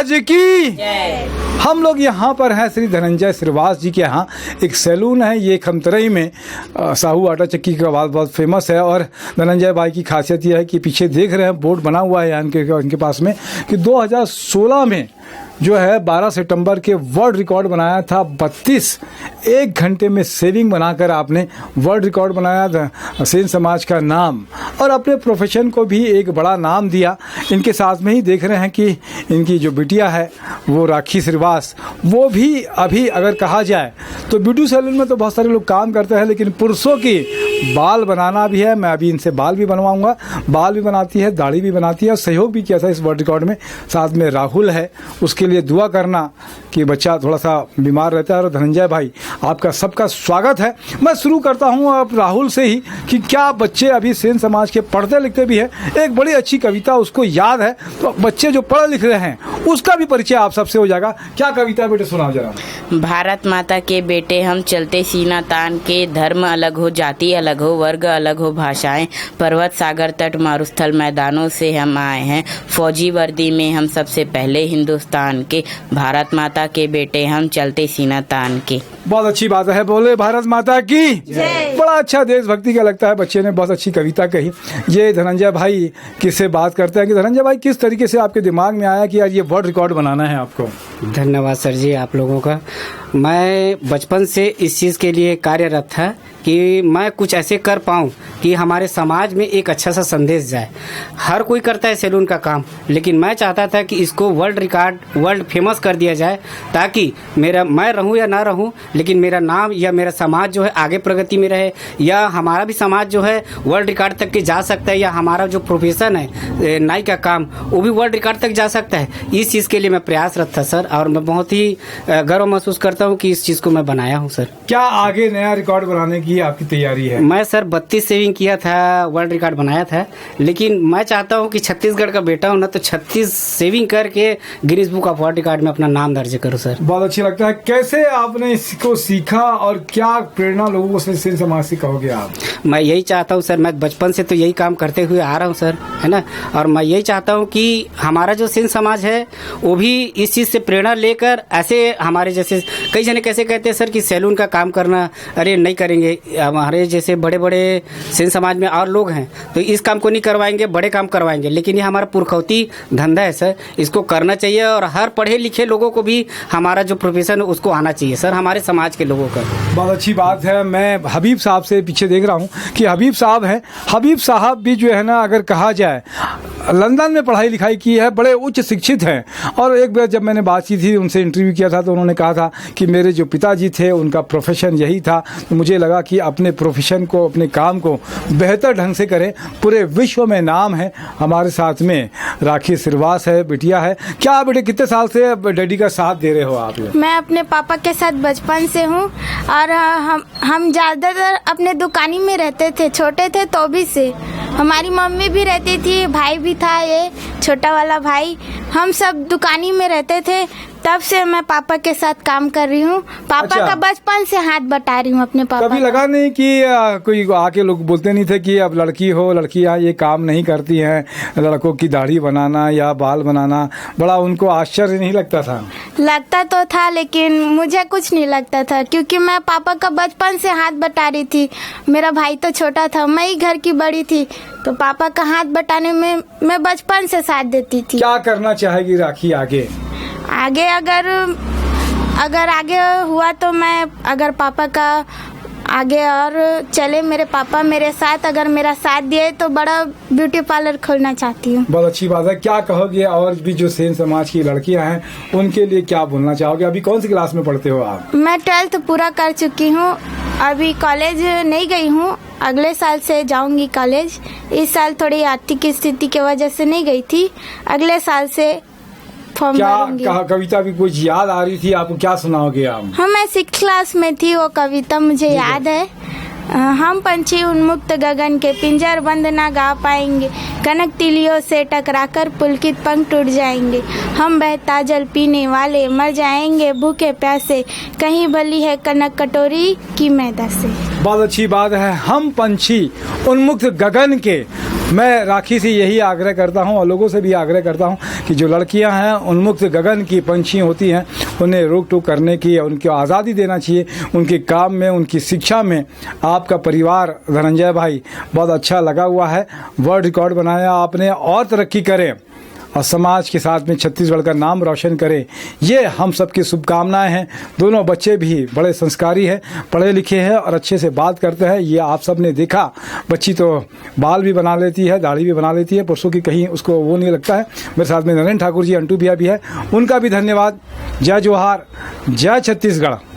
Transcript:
जी की हम लोग यहाँ पर हैं श्री धनंजय श्रीवास जी के यहाँ। एक सैलून है ये खमतरई में, साहू आटा चक्की का बहुत बहुत फेमस है। और धनंजय भाई की खासियत यह है कि पीछे देख रहे हैं बोर्ड बना हुआ है इनके पास में कि 2016 में जो है 12 सितंबर के वर्ल्ड रिकॉर्ड बनाया था। 1 घंटे में सेविंग बनाकर आपने वर्ल्ड रिकॉर्ड बनाया था, सेन समाज का नाम और अपने प्रोफेशन को भी एक बड़ा नाम दिया। इनके साथ में ही देख रहे हैं कि इनकी जो बिटिया है वो राखी श्रीवास, वो भी अभी अगर कहा जाए तो ब्यूटी सैलून में तो बहुत सारे लोग काम करते हैं, लेकिन पुरुषों की बाल बनाना भी है। मैं अभी इनसे बाल भी बनवाऊंगा। बाल भी बनाती है, दाढ़ी भी बनाती है और सहयोग भी किया था इस वर्ल्ड रिकॉर्ड में। साथ में राहुल है, उसके लिए दुआ करना कि बच्चा थोड़ा सा बीमार रहता है। और धनंजय भाई आपका सबका स्वागत है। मैं शुरू करता हूं अब राहुल से ही कि क्या बच्चे अभी सेन समाज के पढ़ते लिखते भी हैं। एक बड़ी अच्छी कविता उसको याद है, तो बच्चे जो पढ़ लिख रहे हैं उसका भी परिचय आप सबसे हो जाएगा। क्या कविता बेटे सुनाओ जरा। भारत माता के बेटे हम चलते सीना तान के, धर्म अलग हो, जाति अलग हो, वर्ग अलग हो, भाषाएं, पर्वत सागर तट मारुस्थल मैदानों से हम आए हैं। फौजी वर्दी में हम सबसे पहले हिंदुस्तान के, भारत माता के बेटे हम चलते सीना तान के। बहुत अच्छी बात है, बोले भारत माता की जय। बड़ा अच्छा देशभक्ति का लगता है, बच्चे ने बहुत अच्छी कविता कही। ये धनंजय भाई किससे बात करते हैं कि धनंजय भाई किस तरीके से आपके दिमाग में आया कि यार ये वर्ल्ड रिकॉर्ड बनाना है आपको? धन्यवाद सर जी आप लोगों का। मैं बचपन से इस चीज़ के लिए कार्यरत था कि मैं कुछ ऐसे कर पाऊँ कि हमारे समाज में एक अच्छा सा संदेश जाए। हर कोई करता है सैलून का काम, लेकिन मैं चाहता था कि इसको वर्ल्ड रिकॉर्ड, वर्ल्ड फेमस कर दिया जाए, ताकि मैं रहूं या ना रहूं, लेकिन मेरा नाम या मेरा समाज जो है आगे प्रगति में रहे, या हमारा भी समाज जो है वर्ल्ड रिकॉर्ड तक के जा सकता है, या हमारा जो प्रोफेशन है नाई का काम वो भी वर्ल्ड रिकॉर्ड तक जा सकता है। इस चीज़ के लिए मैं प्रयासरत था सर, और मैं बहुत ही गर्व महसूस करता हूँ कि इस चीज़ को मैं बनाया हूँ सर। क्या आगे नया रिकॉर्ड बनाने की आपकी तैयारी है? मैं सर 32 सेविंग किया था, वर्ल्ड रिकॉर्ड बनाया था, लेकिन मैं चाहता हूं कि छत्तीसगढ़ का बेटा हूं ना, तो 36 सेविंग करके Guinness book of world record में अपना नाम दर्ज करूं सर। बहुत अच्छा लगता है। कैसे आपने इसको सीखा और क्या प्रेरणा लोगों को सेन समाज से कहोगे आप? मैं यही चाहता हूं सर, मैं बचपन से तो यही काम करते हुए आ रहा हूं सर, है ना, और मैं यही चाहता हूं कि हमारा जो सेन समाज है वो भी इस चीज़ से प्रेरणा लेकर, ऐसे हमारे जैसे कई जने कैसे कहते हैं सर कि सैलून का काम करना अरे नहीं करेंगे, हमारे जैसे बड़े बड़े सेन समाज में और लोग हैं तो इस काम को नहीं करवाएंगे, बड़े काम करवाएंगे, लेकिन ये हमारा पुरखौती धंधा है सर, इसको करना चाहिए। और हर पढ़े लिखे लोगों को भी हमारा जो प्रोफेशन है उसको आना चाहिए सर, हमारे समाज के लोगों का। बहुत अच्छी बात है। मैं हबीब साहब से पीछे देख रहा हूँ कि हबीब साहब हैं। हबीब साहब भी जो है ना, अगर कहा जाए लंदन में पढ़ाई लिखाई की है, बड़े उच्च शिक्षित हैं। और एक बार जब मैंने बातचीत थी, उनसे इंटरव्यू किया था, तो उन्होंने कहा था कि मेरे जो पिताजी थे उनका प्रोफेशन यही था, तो मुझे लगा कि अपने प्रोफेशन को, अपने काम को बेहतर ढंग से करें। पूरे विश्व में नाम है। हमारे साथ में राखी श्रीवास है, बिटिया है। क्या बेटे कितने साल से डैडी का साथ दे रहे हो आप लोग? मैं अपने पापा के साथ बचपन से हूँ, और हम ज़्यादातर अपने दुकानी में रहते थे, छोटे थे तो भी से। हमारी मम्मी भी रहती थी, भाई भी था, ये छोटा वाला भाई, हम सब दुकानी में रहते थे। तब से मैं पापा के साथ काम कर रही हूँ। पापा का बचपन से हाथ बटा रही हूँ अपने पापा। कभी लगा नहीं कि कोई आके लोग बोलते नहीं थे कि अब लड़की हो, लड़कियाँ ये काम नहीं करती हैं, लड़कों की दाढ़ी बनाना या बाल बनाना, बड़ा उनको आश्चर्य नहीं लगता था? लगता तो था, लेकिन मुझे कुछ नहीं लगता था, क्योंकि मैं पापा का बचपन से हाथ बटा रही थी। मेरा भाई तो छोटा था, मैं ही घर की बड़ी थी, तो पापा का हाथ बटाने में मैं बचपन से साथ देती थी। क्या करना चाहेगी राखी आगे? आगे अगर आगे हुआ तो मैं, अगर पापा का आगे और चले, मेरे पापा मेरे साथ, अगर मेरा साथ दिए तो बड़ा ब्यूटी पार्लर खोलना चाहती हूँ। बहुत अच्छी बात है। क्या कहोगे और भी जो सेन समाज की लड़कियां हैं उनके लिए क्या बोलना चाहोगे? अभी कौन सी क्लास में पढ़ते हो आप? मैं 12th पूरा कर चुकी हूँ, अभी कॉलेज नहीं गई हूँ, अगले साल से जाऊंगी कॉलेज। इस साल थोड़ी आर्थिक स्थिति की वजह से नहीं गई थी, अगले साल से फॉर्म भरूंगी। क्या कविता भी कुछ याद आ रही थी आपको? क्या सुनाओगे आप? हाँ, मैं 6th क्लास में थी, वो कविता मुझे याद है। हम पंछी उन्मुक्त गगन के पिंजर बंद ना गा पाएंगे, कनक तिलियों से टकराकर पुलकित पंख टूट जाएंगे। हम बहता जल पीने वाले मर जाएंगे भूखे प्यासे, कहीं भली है कनक कटोरी की मैदा से। बहुत अच्छी बात है। हम पंछी उन्मुक्त गगन के मैं राखी से यही आग्रह करता हूं और लोगों से भी आग्रह करता हूं कि जो लड़कियां हैं उन्मुक्त गगन की पंछी होती हैं, उन्हें रोक टोक करने की, उनको आज़ादी देना चाहिए उनके काम में, उनकी शिक्षा में। आपका परिवार धनंजय भाई बहुत अच्छा लगा हुआ है, वर्ल्ड रिकॉर्ड बनाया आपने, और तरक्की करें और समाज के साथ में छत्तीसगढ़ का नाम रोशन करें, ये हम सबकी शुभकामनाएं हैं। दोनों बच्चे भी बड़े संस्कारी हैं, पढ़े लिखे हैं और अच्छे से बात करते हैं, ये आप सब ने देखा। बच्ची तो बाल भी बना लेती है, दाढ़ी भी बना लेती है, पुरुषों की कहीं उसको वो नहीं लगता है। मेरे साथ में नरेंद्र ठाकुर जी, अंटू भैया भी है, उनका भी धन्यवाद। जय जोहार, जय छत्तीसगढ़।